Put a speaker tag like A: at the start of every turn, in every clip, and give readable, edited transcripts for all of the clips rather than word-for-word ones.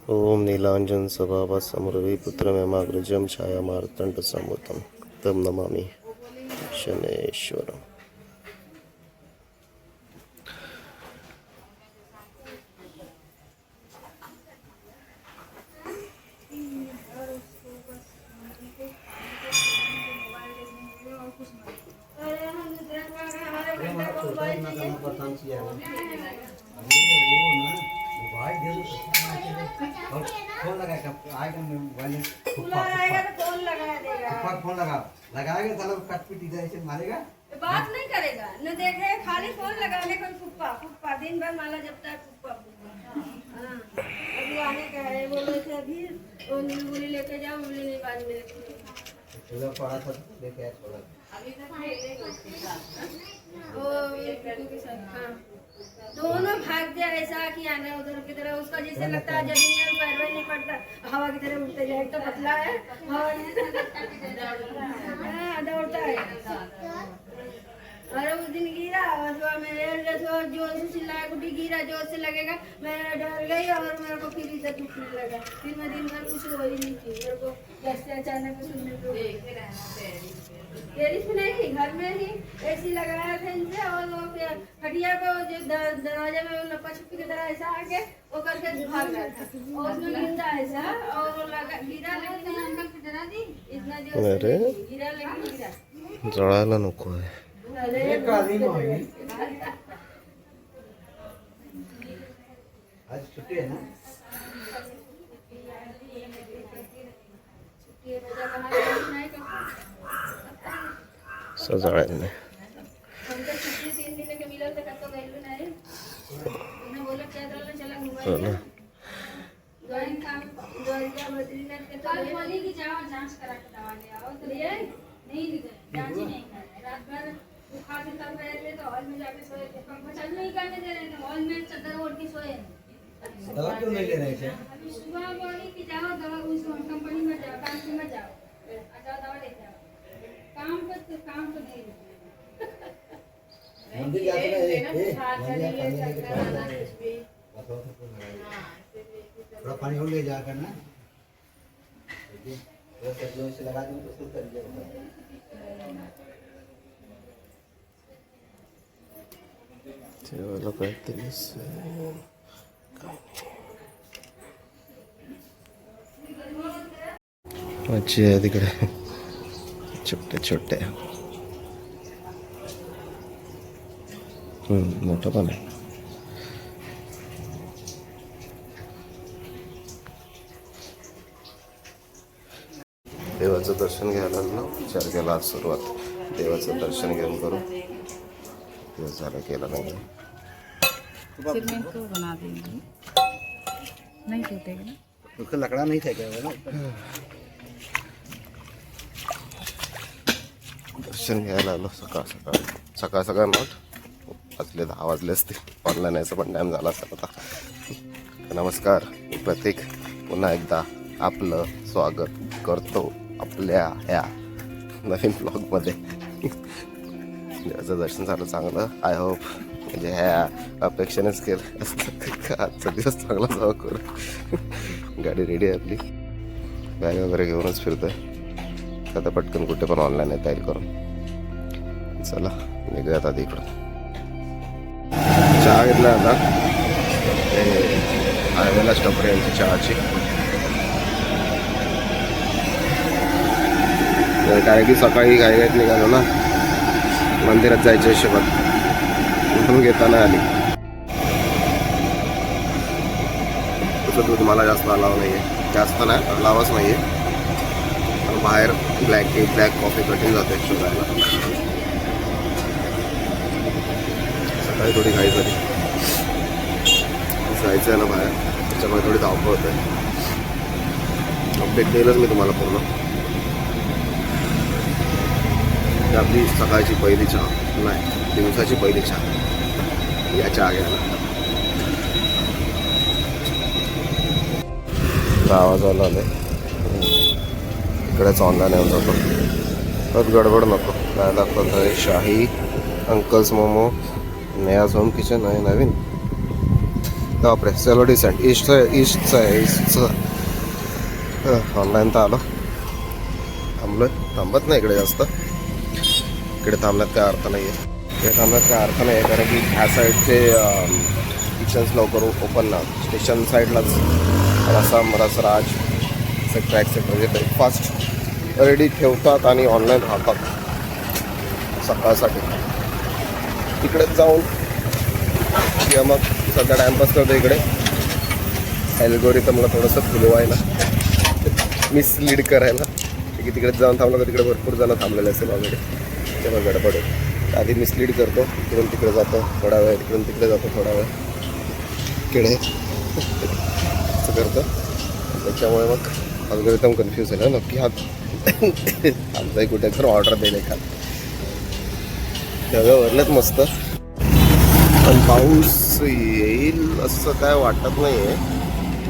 A: ओम नीलांजन सभावासमरवि पुत्रमेमाग्रजं छायामार्तण्डसमुतं तं नमामि शनैश्वरम्।
B: फोन लगाएगा आएगा मोबाइल फोन लगाएगा साला कट पीट इधर ऐसे मारेगा
C: बात नहीं करेगा न देखे खाली फोन लगाने को फुप्पा फुप्पा दिन भर माला जपता है फुप्पा फुप्पा। अभी आने का है बोले थे अभी वो नीलगुली लेके जाओ बोले नहीं बाद में
B: पूरा पड़ा था लेके आया छोड़ा
C: अभी तक वो के साथ हाँ दोनों भाग गया ऐसा कि आना उधर की तरह उसका जैसे लगता है जमीन में पैर नहीं पड़ता हवा की तरह उड़ते जाए तो पतला है हवा हाँ दौड़ता है। अरे उस दिन गिरा मेरे जोर से चिल्लाया गुड्डी गिरा जोर से लगेगा मैं डर गई और मेरे को फिर इधर दुखने लगा फिर मैं दिन भर कुछ हो ही नहीं थी मेरे को जैसे अचानक सुनने को टेरिस में नहीं घर में ही एसी लगाया था इनसे और वो खटिया को जो दरवाजे में लपा छुपी की तरह ऐसा आके वो करके भाग रहा था और उसमें गिरता ऐसा और वो लगा गिरा लेकिन अंकल को डरा दी इतना जो गिरा लेकिन गिरा
A: जळायला नको आहे।
B: आज छुट्टी है ना
A: सजाळ्याने
C: हमको छुट्टी 3 दिन के मिलल त कतो गइल नहीं ना बोला चैत्र चला
A: हो
C: घुमाई
A: ना।
C: ड्राइंग काम द्वारिका बद्रीनाथ के तो बोली कि जाओ जांच करा के दवा ले आओ तो ये नहीं जांच ही नहीं कर रहे रात भर बुखार से तब रहे तो हॉल में जाके सोए थे पंखा चालू नहीं करने दे रहे थे हॉल में चादर ओढ़ के सोए
B: दवा क्यों नहीं ले रहे थे
C: अभी सुबह बोली कि जाओ दवा उस कंपनी में जाओ काम में जाओ जाओ दवा लेके आओ काम तो नहीं
B: मंदिर जाते थोड़ा पानी और ले जा करना से लगा दूँ तो शुद्ध कर दिया
A: जेवायला काहीतरी मच्छी आहे तिकडे छोटे छोटे मोठं पण आहे। देवाचं दर्शन घ्यायला ना विचार केला आज सुरुवात देवाचं दर्शन घेऊन करू दिवस झालं केलं नाही।
D: सीमेंट को बना देंगे नहीं टूटेगा ना
B: उसका लकड़ा नहीं फेंकेगा ना
A: दर्शन घ्यायला आलो सकाळ सकाळ नोट वाजले 10 वाजले असते ऑनलाईन यायचं पण टाईम झाला असेल आता। नमस्कार मी प्रतीक पुन्हा एकदा आपलं स्वागत करतो आपल्या ह्या नवीन ब्लॉगमध्ये। देवाचं दर्शन झालं चांगलं आय होप म्हणजे ह्या अपेक्षेनेच केलं असतं आजचा दिवस चांगला जावं करू। गाडी रेडी आहे आपली बॅग वगैरे घेऊनच फिरतोय आता पटकन कुठे पण ऑनलाईन आहे तयारी करून चला निघूयात आधी इकडून। चहा घेतला आता हायवेला स्टॉप यांची चहाची कारण की सकाळी घाईघाईत निघालो ना मंदिरात जायच्या हिशोबात म्हणून घेताना आली। तसं दूध मला जास्त अलाव नाही आहे जास्त नाही अलावच नाही आहे बाहेर ब्लॅक टी ब्लॅक कॉफी कठीण जाते शोधायला। सकाळी थोडी घाई झाली जायचं आहे ना बाहेर त्याच्यामुळे थोडी धावपळ होते। अपडेट देईलच मी तुम्हाला पूर्ण। आपली सकाळची पहिली चहा नाही दिवसाची पहिली चहा या चहा घ्यायला आवाज आला आले इकडेच ऑनलाईन येऊन जातो परत गडबड नको काय दाखवत आहे Shahi uncle's momo Neha's home kitchen आहे नवीन बापरे चलो डिसेंट ईस्टचं आहे ईस्टचं. ऑनलाईन तर आलो, थांबत नाही इकडे जास्त. इकडे थांबण्यात काय अर्थ नाही आहे, इकडे थांबण्यात काय अर्थ नाही आहे, कारण की ह्या साईडचे किचन्स लवकर ओपन ना. स्टेशन साईडलाच रसम रसराज एक्सेट्रा एक्सेट्रा म्हणजे ब्रेकफास्ट रेडी ठेवतात आणि ऑनलाईन राहतात सकाळसाठी. तिकडेच जाऊन किंवा मग सध्या टाईमपास करतो इकडे. ॲल्गोरिथमला थोडंसं फुलवायला, मिसलीड करायला, की तिकडे जाऊन थांबलं का तिकडे भरपूर जण थांबलेले असेल ऑलरेडी, तेव्हा गडबड होते. आधी मिसलीड करतो, तिकडून तिकडे जातो थोडा वेळ, तिकडून तिकडे जातो थोडा वेळ, इकडे असं करतो. त्याच्यामुळे मग अल्गोरिथम कन्फ्यूज आहे ना नक्की हा आमचाही कुठे तर ऑर्डर देणे का. ढगं वरलेत मस्त, पण पाऊस येईल असं काय वाटत नाही आहे.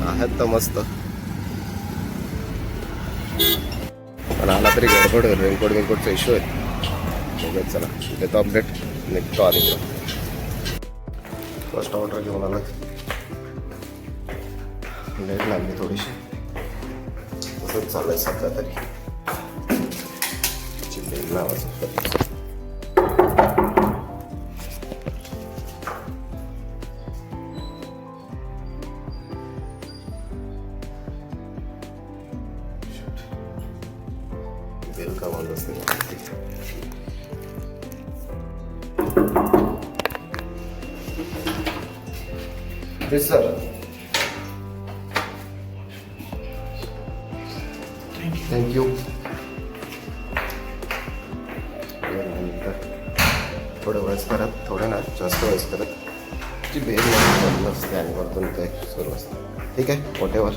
A: आहेत तर मस्त, पण आला तरी गडबड होईल. रेनकोटचा इश्यू आहे. बघत चला देतो अपडेट, निघतो आधी. फर्स्ट ऑर्डर घेऊन आला, लेट लागली थोडीशी. तसंच चाललंय सध्या तरी. चिल्ली नावाचं बेल का बंद असते. Sir thank you. थोडं वेळेस करत, थोडं ना जास्त वेळेस करत ती बेल बंद असते आणि वरतून ते सुरू असतं. ठीक आहे, वॉटेवर.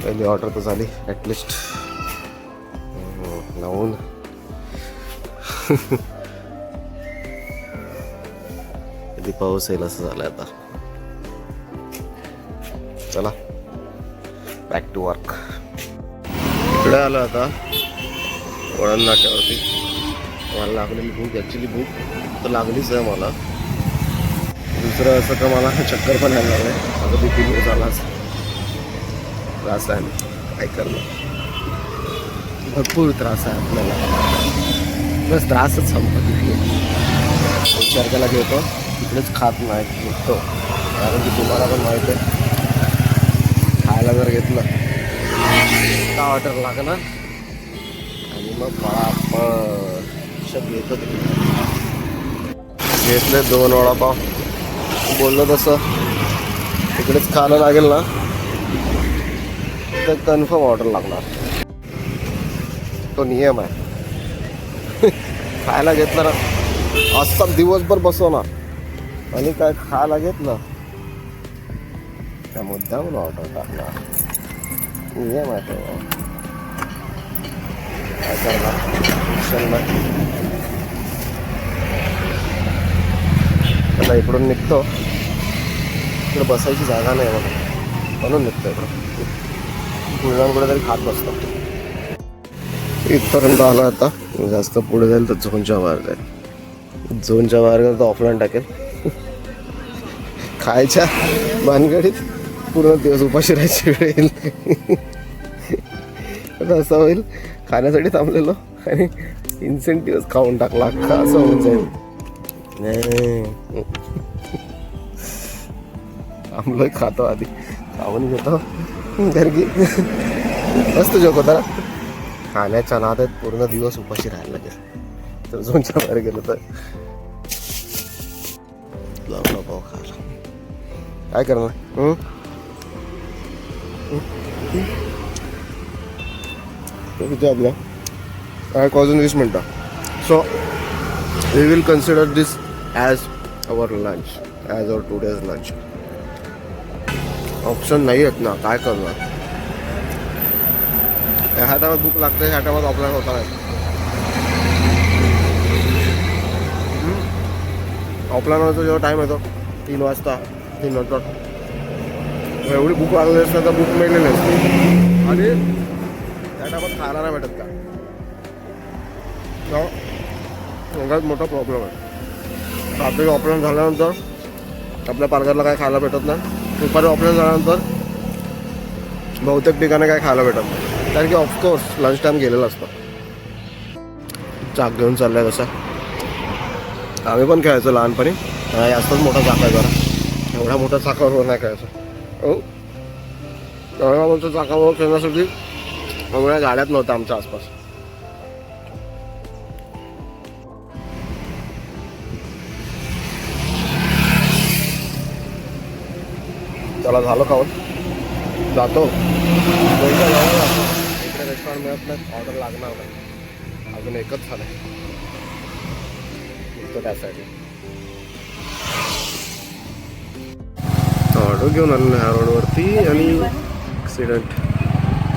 A: पहिली ऑर्डर तर झाली ॲटलिस्ट. लावून कधी पाऊस येईल असं झालं आता. चला बॅक टू वर्क. इकडे आलो आता वळण नाक्यावरती. मला लागलेली भूक, ॲक्च्युली भूक तर लागलीच आहे मला. दुसरं असं का मला चक्कर पण यायला लागलं आहे. माझा BP लो झालाच. त्रास आहे ना, काय करणं, भरपूर त्रास आहे आपल्याला. बस त्रासच संपत नाही. विचार केला घेतो तिकडेच खात नाही निघतो, कारण की तुम्हाला पण माहीत आहे खायला जर घेतलं का ऑर्डर लागणार आणि मग पळापळ घेतो. घेतले 2 वडापाव. बोललो तसं तिकडेच खायला लागेल ना तर कन्फर्म ऑर्डर लागणार. तो नियम आहे. खायला घेतलं ना असा दिवसभर बसवणार आणि काय खायला घेतलं त्या मुद्दामून ऑर्डर टाकणार. नियम आहे तो. काय करणार. आता इकडून निघतो, इकडे बसायची जागा नाही म्हणून निघतो इकडं. पुढे जाऊन कुठे तरी खात बसतो. इथपर्यंत आला आता. जास्त पुढे जाईल तर झोनच्या बाहेर जाईल. झोनच्या बाहेर गेलं तर ऑफलाईन टाकेल. खायच्या भानगडीत पूर्ण दिवस उपाशी राहायची वेळ येईल. असं होईल, खाण्यासाठी थांबलेलो आणि इन्सेंटिव्ह खाऊन टाकला अख्खा, असं होऊन जाईल. थांबलोय, खातो आधी, खाऊन घेतो. कारण की मस्त जोक होता. खाण्याच्या नादात पूर्ण दिवस उपाशी राहायला लागेल तर झोनच्या बाहेर गेलो तर लावला पाव खायला. काय करणार. किती आपल्या काय कॉजन 20 मिनटं. So we will consider this as our lunch, as our today's lunch. Option नाही आहेत ना, काय करणार. ह्या टायमात भूक लागते, ह्या टायमात ऑफलाईन होता नाही. ऑफलाईन होतो जेव्हा टाईम येतो 3 वाजता 3 नंतर, एवढी भूक लागली असते तर भूक मिळलेली असते आणि त्या टायमात खायला नाही भेटत का. सगळ्यात मोठा प्रॉब्लेम आहे. रात्री ऑफलाईन झाल्यानंतर आपल्या पालघरला काय खायला भेटत नाही. दुपारी ऑफिसला झाल्यानंतर बहुतेक ठिकाणी काय खायला भेटत नाही, कारण की ऑफकोर्स लंच टाईम गेलेला असतो. चाक घेऊन चाललाय तसा. आम्ही पण खेळायचो लहानपणी, जास्तच मोठा चाक आहे जरा, एवढा मोठा चाकावर नाही खेळायचो. हो, एवढ्या मोठ्या चाकावर खेळण्यासाठी एवढ्या गाड्यात नव्हत्या आमच्या आसपास. चला झालं खाऊन जातो. इकडे रेस्टॉरंट मिळत नाही, ऑर्डर लागणार नाही. अजून एकच झालं त्यासाठी. ऑर्डर घेऊन आलेलो ह्या रोडवरती आणि ॲक्सिडेंट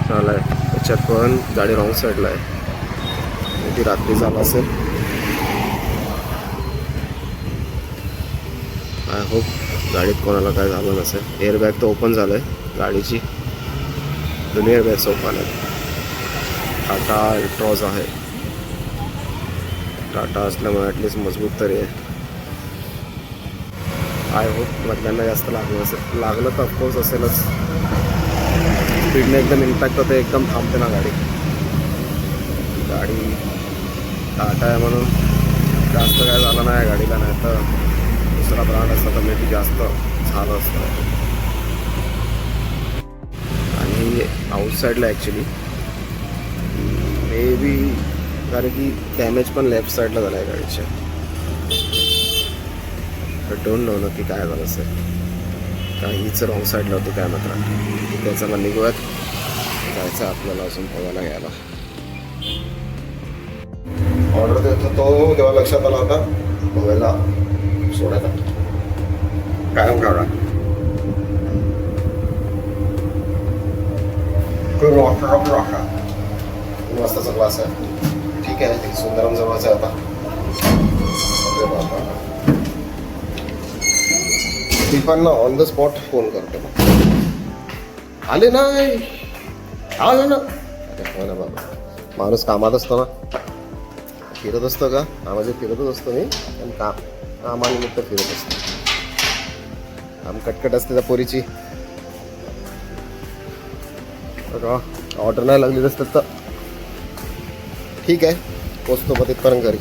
A: झाला आहे. त्याच्यात पण गाडी रॉंग साईडला आहे. ती रात्री झाला असेल. आय होप गाडीत कोणाला काय झालं नसेल. एअरबॅग तर ओपन झालं आहे गाडीची, दोन्ही एअरबॅग्स ओपन आहेत. टाटा अल्ट्रॉज आहे. टाटा असल्यामुळे ॲटलिस्ट मजबूत तरी आहे. आय होप मधल्यांना जास्त लागलं असेल. लागलं तर ऑफकोर्स असेलच. स्पीडने एकदम इम्पॅक्ट होते, एकदम थांबते ना गाडी. गाडी टाटा आहे म्हणून जास्त काय झालं नाही गाडीला, नाही तर दुसरा ब्रँड असता तर मे जास्त झालं असतं. आणि आउटसाईडला ॲक्च्युली मे बी, कारण की डॅमेज पण लेफ्ट साईडला झाला आहे गाडीच्या. डोंट नो नक्की काय झालं असेल. काहीच रॉंग साईडला होती काय मात्र. त्याचा मग निघूयात, जायचं आपल्याला अजून पोहायला घ्यायला. ऑर्डर देत होतो तेव्हा लक्षात आला होता पोहायला सोडायचा कायम काढा. वाजताचा क्लास आहे. ठीक आहे, सुंदरम जवळच आहे आता. ती पण ना ऑन द स्पॉट फोन करते. आले नाही, आले ना. हो ना बाबा, माणूस कामात असतो ना, फिरत असतो का कामाचे, फिरतच असतो मी. पण कामानिमित्त फिरत असतो. काम कटकट असते त्या पोरीची. ऑर्डर नाही लागली असतात तर ठीक आहे, पोचतो मग तिथपर्यंत घरी.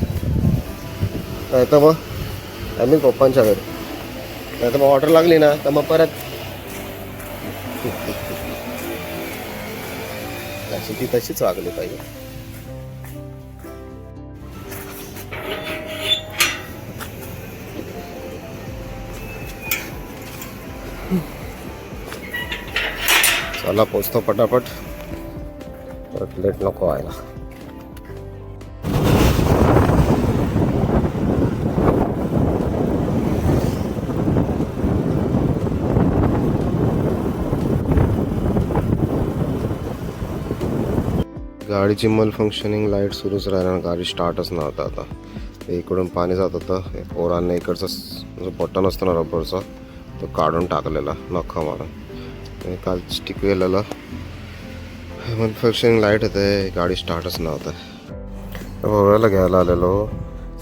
A: नाही तर मग आम्ही पप्पांच्या घरी. नाही तर मग ऑर्डर लागली ना तर मग परत अशी ती तशीच वागली पाहिजे. चला पोचतो पटापट, परत लेट नको व्हायला. गाडीची मल फंक्शनिंग लाईट सुरूच राहिला, गाडी स्टार्टच नव्हता. आता इकडून पाणी जात होतं. पोरांनी इकडचा जो बटन असतो ना रबरचा, तो काढून टाकलेला नखा मारून. आणि काल स्टिक केलेलं मल फंक्शनिंग लाईट होते, गाडी स्टार्टच नव्हता. पोराला घ्यायला आलेलो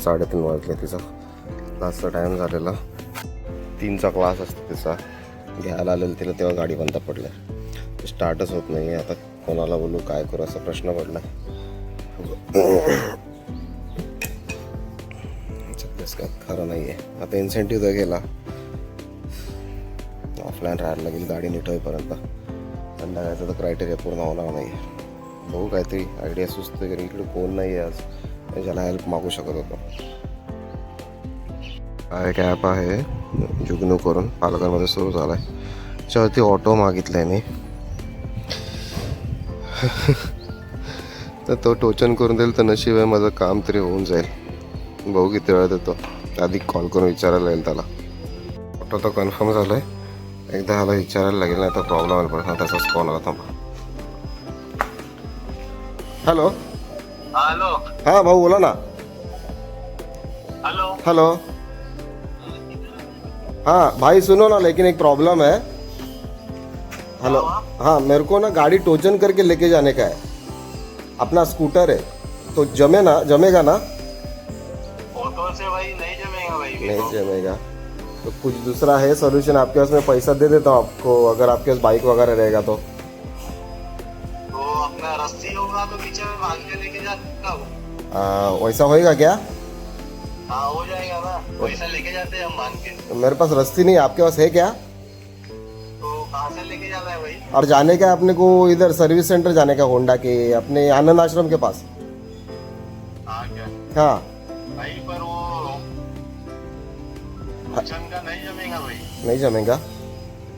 A: 3:30 वाजले. तिचा क्लासचा टाईम झालेला. 3चा क्लास असतो तिचा. घ्यायला आलेलं तिला तेव्हा गाडी बंद पडली, स्टार्टच होत नाही. आता कोणाला बोलू काय करू असा प्रश्न पडला. सध्याच काय खरं नाही आहे. आता इन्सेंटिव्ह तर गेला, ऑफलाईन राहायला लागेल गाडी नीट होईपर्यंत. संध्याकाळचा तर क्रायटेरिया पूर्ण होणार नाही. बघू काहीतरी आयडिया सुचते, कारण इकडे कोण नाही आहे आज ज्याला हेल्प मागू शकत होतो. हा एक ॲप आहे जुगनू करून, पालघरमध्ये सुरू झाला आहे. त्याच्यावरती ऑटो मागितला आहे मी. तर तो टोचन करून देईल तर नशीब आहे, माझं काम तरी होऊन जाईल. भाऊ किती वेळात येतो, आधी कॉल करून विचारायला येईल त्याला. ऑटो तर कन्फर्म झालं आहे, एकदा ह्याला विचारायला लागेल, नाही तर प्रॉब्लेम आला पडत. त्याचाच कॉल आला. थांबा. Hello
E: hello.
A: हाँ भाऊ बोला ना.
E: हेलो.
A: हेलो हाँ भाई सुनो ना, लेकिन एक प्रॉब्लम है. हेलो हाँ, मेरे को ना गाड़ी टोचन करके लेके जाने का है. अपना स्कूटर है तो जमेगा ना?
E: ऑटो से भाई नहीं जमेगा भाई.
A: नहीं जमेगा. तो कुछ दूसरा है सोल्यूशन आपके पास, मैं पैसा दे देता हूँ आपको, अगर आपके पास बाइक वगैरह रहेगा तो
E: अपना रस्सी होगा तो पीछे में भाग के लेके जाता हूँ।
A: वैसा होएगा क्या?
E: हाँ हो जाएगा ना, पैसा लेके जाते हैं हम मान के।
A: तो मेरे पास रस्सी नहीं, आपके पास है क्या?
E: तो कहाँ से लेके जाना है भाई?
A: और जाने का अपने को इधर सर्विस सेंटर जाने का, होंडा के अपने आनंद आश्रम के पास।
E: हाँ क्या
A: हाँ
E: भाई, पर वो ऑप्शन का नहीं जमेगा भाई।
A: नहीं जमेगा?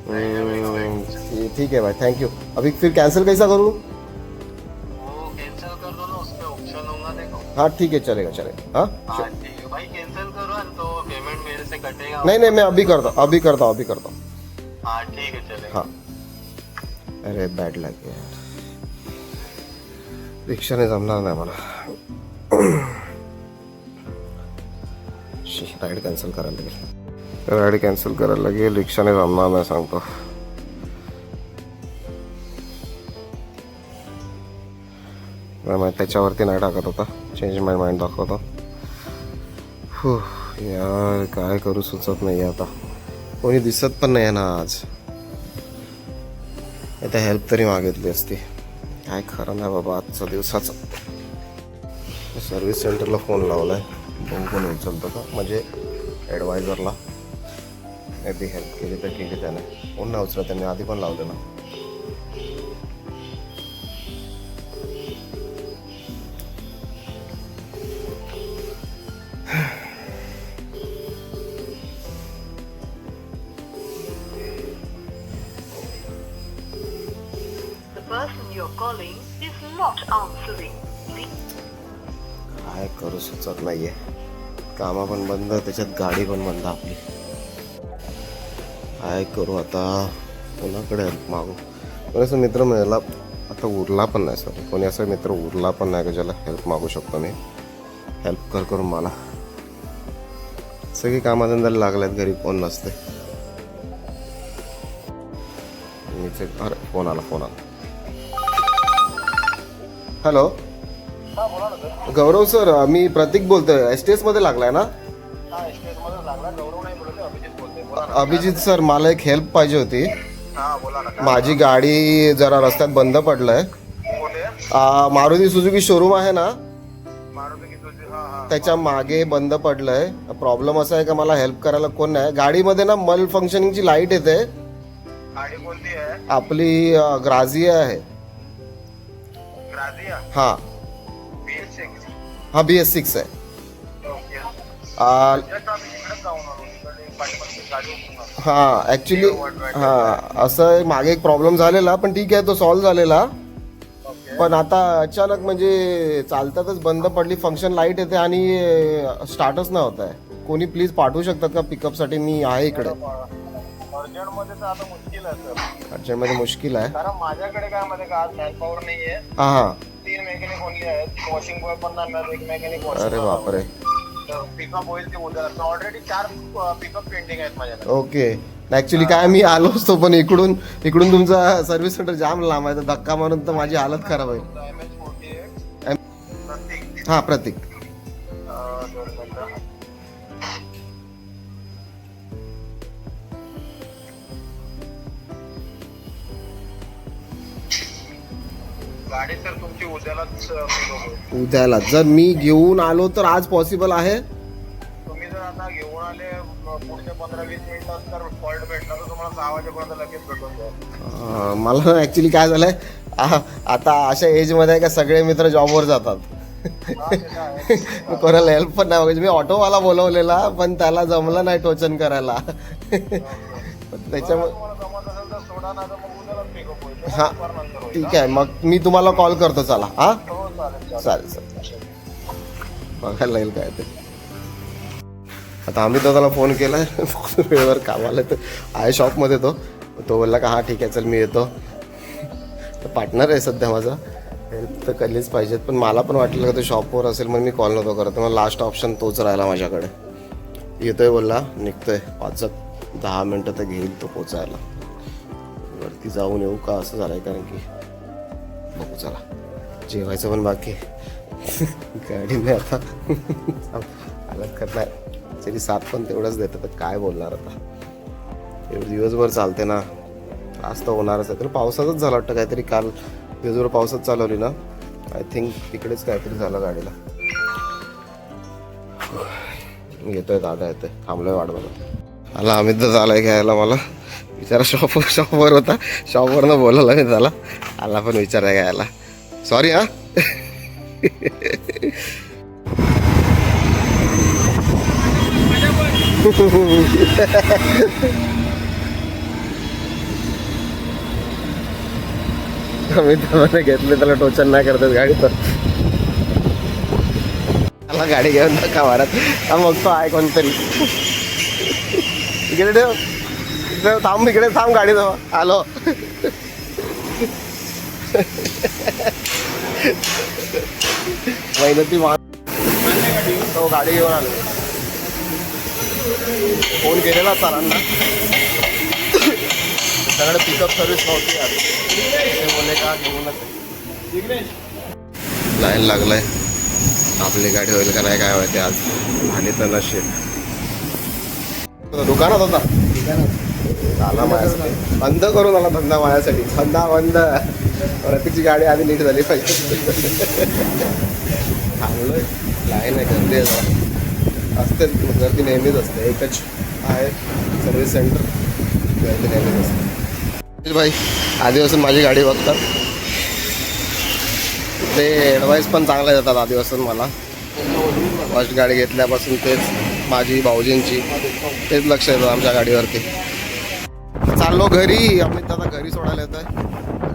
E: नहीं जमेगा भाई।
A: ठीक है भाई, थैंक यू। अभी फिर कैंसिल कैसा करूँ?
E: वो कैंसिल कर दो ना, उस पे ऑप्शन होगा देखो।
A: हाँ ठीक है, चलेगा चलेगा। हाँ
E: हाँ ठीक है भाई, कैंसिल करो तो पेमेंट मेरे से कटेगा।
A: नहीं नहीं, मैं अभी करता हूँ, अभी करता हूँ, अभी करता हूँ।
E: हाँ ठीक है चलेगा।
A: हाँ अरे बॅड लग यार, रिक्षाने जमणार नाही मला। राईड कॅन्सल करायला लागेल, राईड कॅन्सल करायला लागेल, रिक्षाने जमणार नाही सांगतो। मैं त्याच्यावरती नाही टाकत होता, चेंज माय माइंड दाखवतो। यार काय करू सुचत नाही आता, कोणी दिसत पण नाही ना आज, आता हेल्प तरी मागितली असती। काय खरं नाही बाबा आजचा दिवसाचा। सर्व्हिस सेंटरला फोन लावलाय, बघू कोण उचलतं का, म्हणजे ॲडवायझरला मे बी हेल्प केली तर केली त्याने, कोण नाही उचलत, त्यांनी आधी पण लावलेला।
F: The person you're calling is not answering.
A: काय करू सुचत नाहीये, कामं पण बंद, त्याच्यात गाडी पण बंद आपली। काय करू आता, कोणाकडे हेल्प मागू? कोणी असं मित्र मिळाला आता उरला पण नाही, सॉरी कोणी असं मित्र उरला पण नाही का ज्याला हेल्प मागू शकतो मी। हेल्प कर करून मला, सगळी कामाधंद्याला लागल्यात, घरी कोण नसते। अरे फोन आला, फोन आला। हॅलो गौरव सर, मी प्रतीक बोलतोय, STS मध्ये लागलाय ना? अभिजित सर, मला एक हेल्प पाहिजे होती। माझी गाडी जरा रस्त्यात बंद पडलंय, मारुती सुझुकी शोरूम आहे ना, त्याच्या मागे बंद पडलंय। प्रॉब्लेम असा आहे का मला हेल्प करायला कोण नाही, गाडीमध्ये ना मल फंक्शनिंगची लाईट येते।
E: गाडी कोणती आहे?
A: आपली ग्राझिया आहे।
E: ग्राझिया
A: हाँ
E: BS6?
A: हाँ BS6 आहे। हाँ ॲक्च्युली हां असं आहे, मागे एक प्रॉब्लेम झालेला, पण ठीक आहे तो सॉल्व्ह झालेला। पण आता अचानक म्हणजे चालतातच बंद पडली, फंक्शन लाईट येते आणि स्टार्टच नाही होत आहे। कोणी प्लीज पाठवू शकतात का पिकअपसाठी? मी आहे इकडे।
E: अर्जंटमध्ये तर आता मुश्किल आहे सर,
A: अर्जंटमध्ये मुश्किल आहे,
E: कारण माझ्याकडे काय मध्ये का आज मॅन पॉवर नाही आहे।
A: हां हां
E: 3 मेकॅनिक ओनली आहेत, वॉशिंग बॉय पण नाही मिळत, एक मेकॅनिक वॉशिंग।
A: अरे बापरे,
E: पिकअप होईल ते उद्या, ऑलरेडी 4 पिकअप पेंडिंग आहेत माझ्याकडे।
A: ओके। ॲक्च्युली काय मी आलो असतो, पण इकडून तुमचा सर्व्हिस सेंटर जाम लांब आहे, तर धक्का मारून तर माझी हालत खराब आहे।
E: MH48 प्रतीक।
A: हां प्रतीक।
E: गाडी सर तुमची उद्यालाच pick-up होईल।
A: उद्याला जर मी घेऊन आलो तर आज पॉसिबल आहे?
E: तुम्ही जर आता घेऊन आले पुढच्या 15-20 मिनिटात तर फॉल्ट भेटला तर तुम्हाला 6 वाजेपर्यंत लगेच भेटून जाईल।
A: मला ॲक्च्युली काय झालंय, आता अशा एजमध्ये आहे का सगळे मित्र जॉबवर जातात, कोणाला हेल्प पण नाही बघायची। मी ऑटोवाला बोलवलेला, पण त्याला जमलं नाही टोचन करायला, त्याच्यामुळे
E: सोडा ना, तर मग उद्यालाच पिकअप होईल।
A: हां
E: नंतर होईल।
A: ठीक आहे, मग मी तुम्हाला कॉल करतो, चला। हां
E: हो चालेल
A: चालेल चालेल, बघायला येईल काय ते। आता आम्ही तर त्याला फोन केला वेळेवर कामाला, तर आहे शॉपमध्ये तो बोलला का हां ठीक आहे चल मी येतो। तर पार्टनर आहे सध्या माझा, हेल्प तर केलीच पाहिजेत, पण मला पण वाटलं का तो शॉपवर असेल, मग मी कॉल नव्हतो करत। मग लास्ट ऑप्शन तोच राहिला माझ्याकडे। येतोय बोलला, निघतोय 5-10 मिनटं तर घेईल तो पोचायला। वरती जाऊन येऊ का असं झालंय, कारण की बघू चला, जेवायचं पण बाकी गाडी नाही आता हालत करणार, ॲक्च्युली 7 पण तेवढंच देतं, तर काय बोलणार आता. एवढं दिवसभर चालते ना, आज तर होणारच आहे. तर पावसातच झालं वाटतं काहीतरी, काल दिवसभर पावसात चालवली ना, आय थिंक तिकडेच काहीतरी झालं गाडीला. येतोय दादा, येतोय, थांबलोय वाट बघा. आला अमित दादा आलाय घ्यायला मला. विचारा शॉपवर होता, शॉपवरनं बोलवला मी त्याला, आला पण विचारा घ्यायला. सॉरी हा. मी त्यामध्ये घेतले, त्याला टोचन नाही करतात गाडी, तर त्याला गाडी घेऊन नका मारत. मग तो आहे कोणतरी. इकडे ठेव, इकडे थांब, इकडे थांब, गाडी जवळ आलो. मेहनती मार, तो गाडी घेऊन आलो. फोन केलेला सरांना, त्याच्याकडे पिकअप सर्व्हिस नव्हती आधी. ते बोलले का घेऊनच. लाईन लागलाय, आपली गाडी होईल का नाही काय माहिती. आज आली तर नशीब. दुकानात होता, आला माझ्यासाठी, बंद करून आला धंदा माझ्यासाठी. धंदा बंद, प्रत्येकची गाडी आधी नीट झाली पाहिजे. थांबलोय, लाईन आहे, गर्दी आहे, असते गर्दी नेहमीच असते. एकच आहे सर्व्हिस सेंटर, गर्दी नेहमीच असते. भाई आधीपासून माझी गाडी बघतात, ते ॲडवाईस पण चांगल्या देतात आधीपासून मला. फर्स्ट गाडी घेतल्यापासून तेच, माझी भाऊजींची तेच लक्ष येतं आमच्या गाडीवरती. चाललो घरी, अमित दादा घरी सोडायला येत आहे.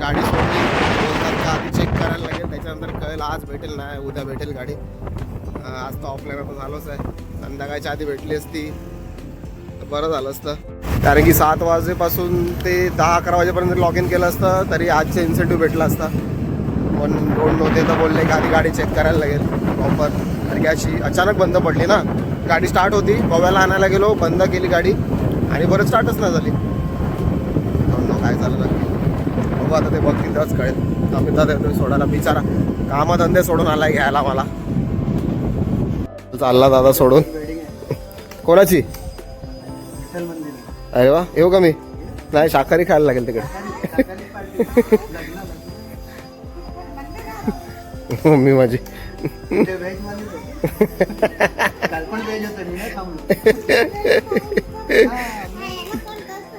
A: गाडी सोडली, बोलतात का आधी चेक करायला लागेल, त्याच्यानंतर कळेल आज भेटेल नाही उद्या भेटेल गाडी. आज तर ऑफलाईन आता झालोच आहे. संध्याकाळच्या आधी भेटली असती तर बरं झालं असतं, कारण की 7 वाजेपासून ते 10-11 वाजेपर्यंत लॉग इन केलं असतं तरी आजचे इन्सेंटिव्ह भेटला असता. पण रोड नव्हते तर बोलले की आधी गाडी चेक करायला लागेल प्रॉपर. कारण की अशी अचानक बंद पडली ना, गाडी स्टार्ट होती, गोव्याला आणायला गेलो, बंद केली गाडी आणि परत स्टार्टच नाही झाली. काय झालं नक्की बघू आता, ते बघतील तेव्हाच कळेल. आम्ही दादा येतोय सोडायला, बिचारा कामधंदे सोडून आलाय घ्यायला मला. चालला दादा सोडून. कोणाची? अरे वा, येऊ का मी? नाही, शाकाहारी खायला लागेल तिकडे. मम्मी माझी.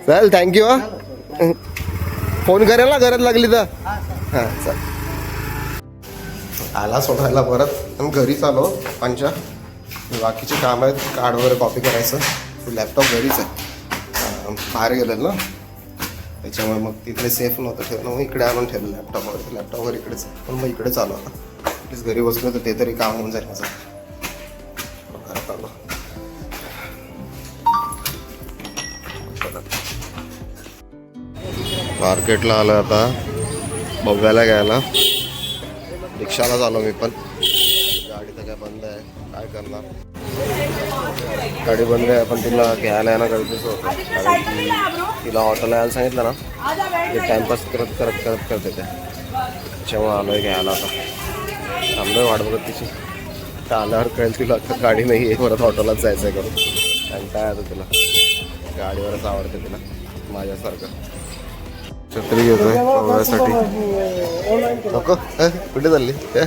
A: चल, थँक्यू हा. फोन करेल ना गरज लागली तर. हां चल. आला सोडायला परत, घरीच आलो. पंचा बाकीचे काम आहेत, कार्ड वगैरे कॉपी करायचं. लॅपटॉप घरीच आहे, बाहेर गेलेलं ना, त्याच्यामुळे मग तिकडे सेफ नव्हतं ठेवलं. मग इकडे आणून ठेवलं लॅपटॉप वगैरे. लॅपटॉप वगैरे इकडेच, पण मग इकडे चालू आता. प्लीज घरी बसलो तर ते तरी काम होऊन जाईल माझं. घरात आलो. मार्केटला आलो आता बघायला घ्यायला. रिक्षाला झालो मी पण. गाडी तर काय बंद आहे, काय करणार. गाडी बंद आहे, पण तिला घ्यायला येणं गरजेचं होतं, कारण की तिला ऑटोला यायला सांगितलं ना, ते टाइमपास करत येते. त्याच्यामुळे आलो आहे घ्यायला. आता थांबलोय वाट बघत तिची. तर आल्यावर कळेल तिला गाडी नाही आहे, परत ऑटोलाच जायचं आहे करून. आणि काय आता तिला गाडीवरच आवडते तिला माझ्यासारखं. छत्री घेतोय बघायसाठी. नको कुठे चालली, कुठे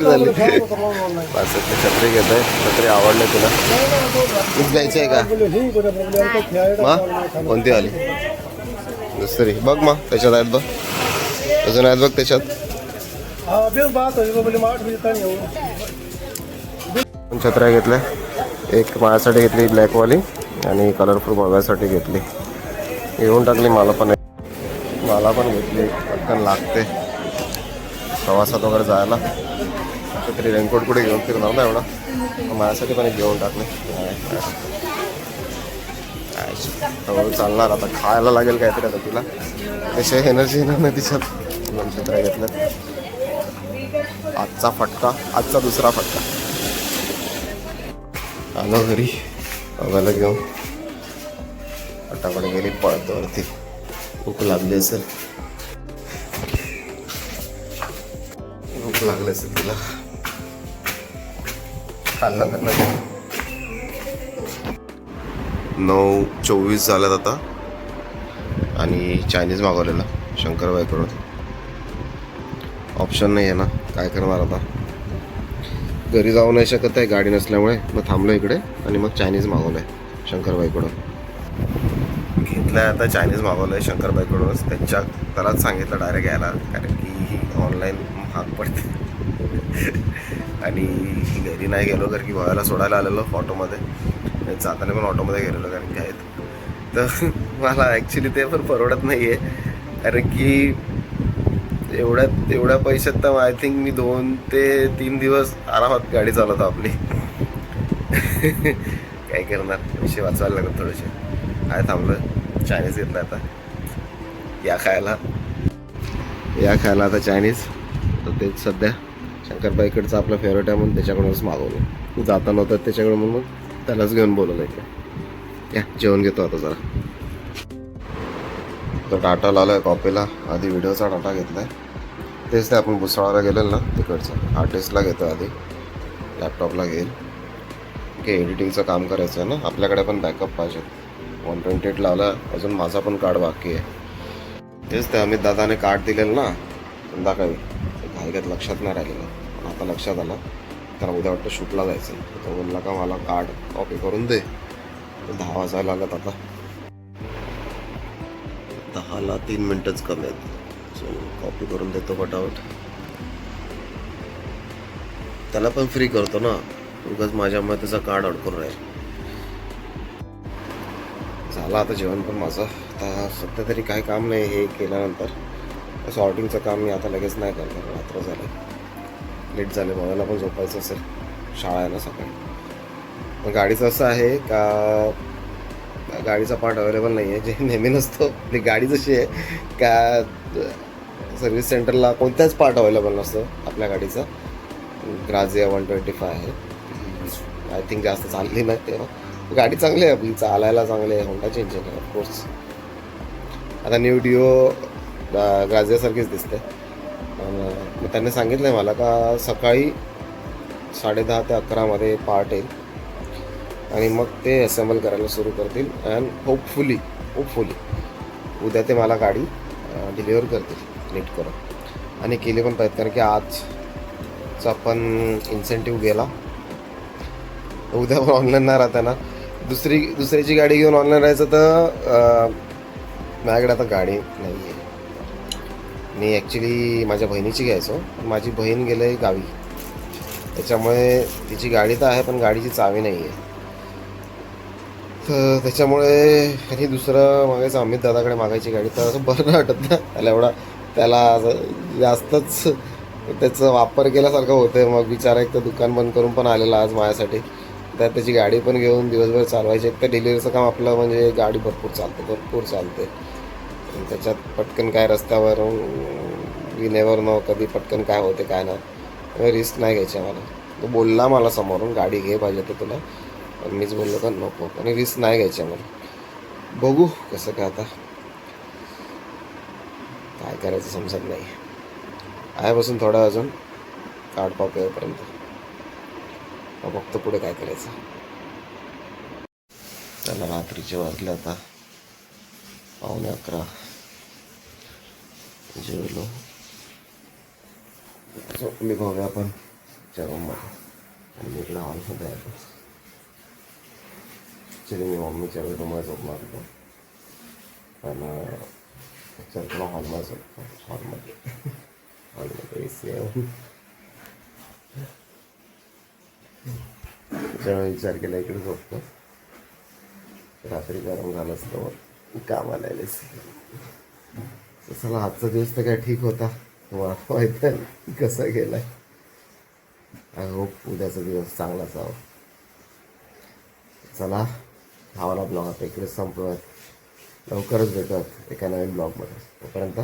A: चालली? पाचशे छत्री घेतोय. छत्री आवडले तुला? मीच घ्यायची आहे का? मग कोणती आली? दुसरी बघ मग, त्याच्यात आहेत बघ, अजून आहेत बघ त्याच्यात. छत्र्या घेतल्या, एक माझ्यासाठी घेतली ब्लॅकवाली आणि कलरफुल बघायसाठी घेतली. घेऊन टाकली. मला पण घेतली, पटकन लागते प्रवासात वगैरे जायला. तरी रेनकोट कुठे घेऊन फिरणार ना एवढा, माझ्यासाठी पण एक घेऊन टाकले. चालणार आता, खायला लागेल काहीतरी आता तिला. तशी एनर्जी येणार नाही तिच्यात. छत्र्या घेतल्या. आजचा फटका, आजचा दुसरा फटका. आलो घरी बघायला घेऊन. फटाफट गेली पळत वरती. भूक लागली असेल, भूक लागली असेल तिला. खाल्लं तर नाही. 9:24 झाल्यात आता आणि चायनीज मागवलेला शंकरबाईकडून. ऑप्शन नाही आहे ना, काय करणार आता. घरी जाऊ नाही शकत आहे गाडी नसल्यामुळे, मग थांबलो इकडे आणि मग चायनीज मागवलं आहे शंकरबाईकडून. घेतलं आहे आता, चायनीज मागवलं आहे शंकरबाईकडूनच. त्यालाच सांगितलं डायरेक्ट यायला, कारण की ऑनलाईन महाग पडते. आणि घरी नाही गेलो कारण की भावाला सोडायला आलेलो ऑटोमध्ये, जाताना पण ऑटोमध्ये गेलेलो कारण की आहेत. तर मला ॲक्च्युली ते पण परवडत नाही आहे, कारण की एवढ्या पैशात तर आय थिंक मी 2 ते 3 दिवस आरामात गाडी चालवतो आपली. काय करणार, पैसे वाचवायला लागतात थोडेसे. काय थांबलं, चायनीज घेतलं आता. या खायला आता चायनीज. तर तेच सध्या शंकरबाईकडचं आपलं फेवरेट आहे म्हणून त्याच्याकडूनच मागवलं. जाता नव्हतं त्याच्याकडे म्हणून त्यालाच घेऊन बोलवलं इकडे. या जेवण घेतो आता जरा. तर डाटा लावला आहे कॉपीला, आधी व्हिडिओचा डाटा घेतला आहे. तेच ते आपण भुसावळला गेलेलं ना तिकडचं, आर्टिस्टला घेतो आधी, लॅपटॉपला घेईल. की एडिटिंगचं काम करायचं आहे ना, आपल्याकडे पण बॅकअप पाहिजे. 128 लावला, अजून माझा पण कार्ड बाकी आहे. तेच ते अमित दादाने कार्ड दिलेलं ना संध्याकाळी, घाईघाईत लक्षात नाही राहिलेलं, पण आता लक्षात आलं. त्याला उद्या वाटतं शूटला जायचं. तो म्हणला का मला कार्ड कॉपी करून दे. 10 वाजायला आल्यात आता, 10ला 3 मिनटंच कमी आहेत. सो कॉपी करून देतो पटापट. त्याला पण फ्री करतो ना, उगाच माझ्यामुळे त्याचा कार्ड अडकून राहील. झालं आता जेवण पण माझं. आता सध्या तरी काही काम नाही. हे केल्यानंतर सॉर्टिंगचं काम मी आता लगेच नाही करणार. रात्र झाले, लेट झाले, मला पण झोपायचं असेल, शाळा आहे ना सकाळी. पण गाडीचं असं आहे का गाडीचा पार्ट अवेलेबल नाही आहे, जे नेहमी नसतो. आपली गाडी जशी आहे का सर्व्हिस सेंटरला कोणत्याच पार्ट अवेलेबल नसतं आपल्या गाडीचा. ग्राझिया 125 आहे, आय थिंक जास्त चालली नाही तेव्हा. गाडी चांगली आहे आपली, चालायला चांगली आहे. होंडाची इंजिन आहे ऑफकोर्स. आता न्यू डिओ ग्राझियासारखीच दिसते. मग त्यांनी सांगितलं आहे मला का सकाळी 10:30 ते 11 पार्ट येईल आणि मग ते असेंबल करायला सुरू करतील. अँड होपफुली उद्या ते मला गाडी डिलिव्हर करतील नीट करून. आणि केली पण पाहिजे, कारण की आजचा पण इन्सेंटिव्ह गेला. उद्या पण ऑनलाईन नाही राहता ना. दुसऱ्याची गाडी घेऊन ऑनलाईन राहायचं तर माझ्याकडे आता गाडी नाही आहे. मी ॲक्च्युली माझ्या बहिणीची घ्यायचो, माझी बहीण गेलं आहे गावी, त्याच्यामुळे तिची गाडी तर आहे पण गाडीची चावी नाही आहे. तर त्याच्यामुळे आणि दुसरं मागायचं अमित दादाकडे मागायची गाडी, तर असं बरं नाही वाटत ना. त्याला जास्तच त्याचा वापर केल्यासारखं होतं. मग बिचारा एक तर दुकान बंद करून पण आलेला आज माझ्यासाठी, तर त्याची गाडी पण घेऊन दिवसभर चालवायची. एक तर डिलिव्हरीचं काम आपलं म्हणजे गाडी भरपूर चालते. त्याच्यात पटकन काय रस्त्यावर वी नेवर नो कधी पटकन काय होते काय नाही. रिस्क नाही घ्यायची मला. तो बोलला मला समोरून गाडी घे पाहिजे तर तुला, पण मीच बोललो का नको, आणि रिस्क नाही घ्यायची मला. बघू कसं काय आता काय करायचं समजत नाही आहे. बसून थोडा अजून कार्ड कॉपी होईपर्यंत बघतो पुढे काय करायचं. त्याला रात्रीचे वाजले आता 11:15. जेवलो, मी बघूया आपण रूममध्ये आणि मी इकडे हॉलमध्ये आहे. ॲक्च्युली मी मम्मीच्या रूममध्ये झोपणार होतो, पण तुला हॉलमध्ये झोपतो. हॉलमध्ये AC आहे. त्याच्यामुळे विचार केला इकडे झोपतो. रात्री गरम झालं असतं कामाला आलेच. चला आजचा दिवस तर काय ठीक होता, तुम्हाला माहिती आहे कसा गेलाय. आय होप उद्याचा दिवस चांगलाच जावं. चला हा वाला ब्लॉग आता इकडेच संपवूयात. लवकरच भेटूयात एका नवीन ब्लॉगमध्ये. तोपर्यंत